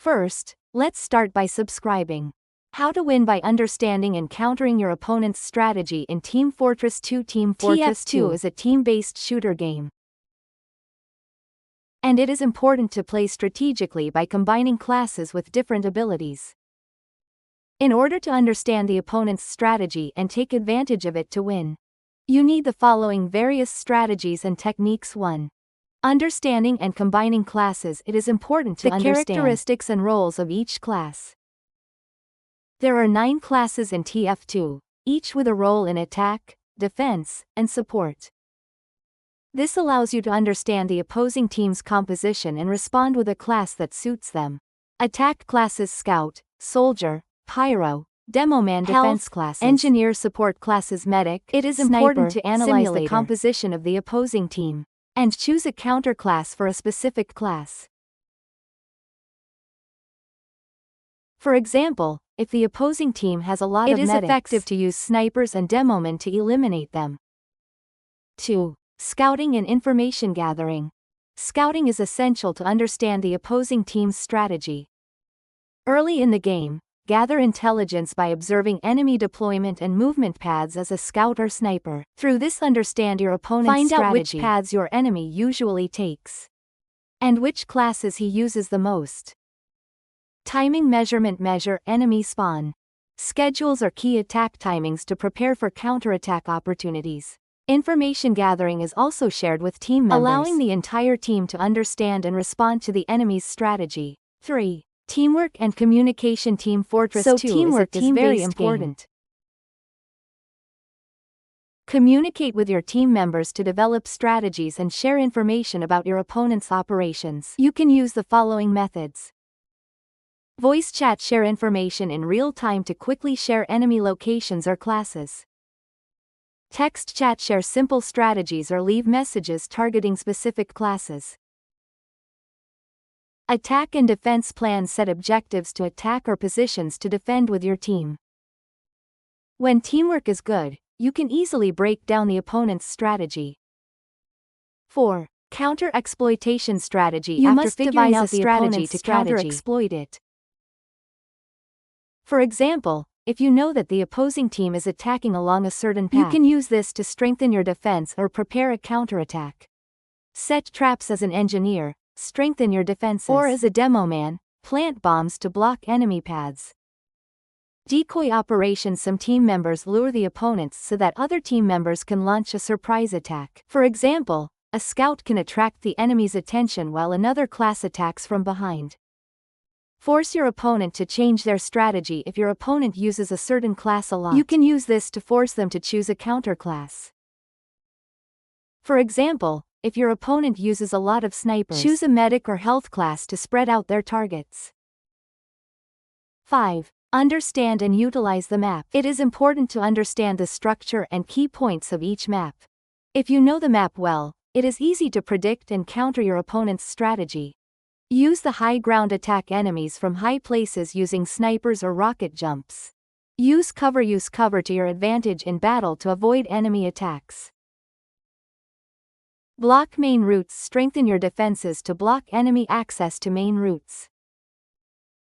First, let's start by subscribing. How to win by understanding and countering your opponent's strategy in Team Fortress 2. Team Fortress 2 is a team-based shooter game, and it is important to play strategically by combining classes with different abilities. In order to understand the opponent's strategy and take advantage of it to win, you need the following various strategies and techniques. 1. Understanding and combining classes. It is important to understand the characteristics and roles of each class. There are 9 classes in TF2, each with a role in attack, defense, and support. This allows you to understand the opposing team's composition and respond with a class that suits them. Attack classes: Scout, Soldier, Pyro, Demoman. Defense classes: Engineer. Support classes: Medic. It is important to analyze the composition of the opposing team and choose a counter class for a specific class. For example, if the opposing team has a lot of medics, it is effective to use snipers and demomen to eliminate them. 2. Scouting and information gathering. Scouting is essential to understand the opposing team's strategy. Early in the game, gather intelligence by observing enemy deployment and movement paths as a scout or sniper. Through this, understand your opponent's strategy. Find out which paths your enemy usually takes and which classes he uses the most. Timing measurement. Measure enemy spawn schedules or key attack timings to prepare for counterattack opportunities. Information gathering is also shared with team members, allowing the entire team to understand and respond to the enemy's strategy. 3. Teamwork and communication. Team Fortress 2 teamwork is very important. Communicate with your team members to develop strategies and share information about your opponent's operations. You can use the following methods. Voice chat. Share information in real time to quickly share enemy locations or classes. Text chat. Share simple strategies or leave messages targeting specific classes. Attack and defense plan. Set objectives to attack or positions to defend with your team. When teamwork is good, you can easily break down the opponent's strategy. 4. Counter exploitation strategy. You must devise a strategy to counter-exploit it. For example, if you know that the opposing team is attacking along a certain path, you can use this to strengthen your defense or prepare a counterattack. Set traps as an engineer. Strengthen your defenses. Or as a demoman, plant bombs to block enemy paths. Decoy operations. Some team members lure the opponents so that other team members can launch a surprise attack. For example, a scout can attract the enemy's attention while another class attacks from behind. Force your opponent to change their strategy. If your opponent uses a certain class a lot, you can use this to force them to choose a counter class. For example, if your opponent uses a lot of snipers, choose a medic or health class to spread out their targets. 5. Understand and utilize the map. It is important to understand the structure and key points of each map. If you know the map well, it is easy to predict and counter your opponent's strategy. Use the high ground. Attack enemies from high places using snipers or rocket jumps. Use cover to your advantage in battle to avoid enemy attacks. Block main routes. Strengthen your defenses to block enemy access to main routes.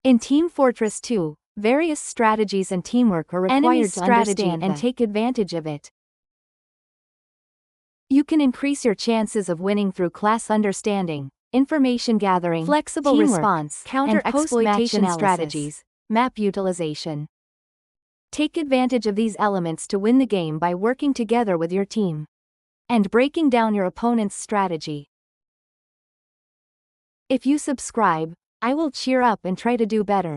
In Team Fortress 2, various strategies and teamwork are required to understand and take advantage of it. You can increase your chances of winning through class understanding, information gathering, flexible response, counter-exploitation strategies, map utilization. Take advantage of these elements to win the game by working together with your team and breaking down your opponent's strategy. If you subscribe, I will cheer up and try to do better.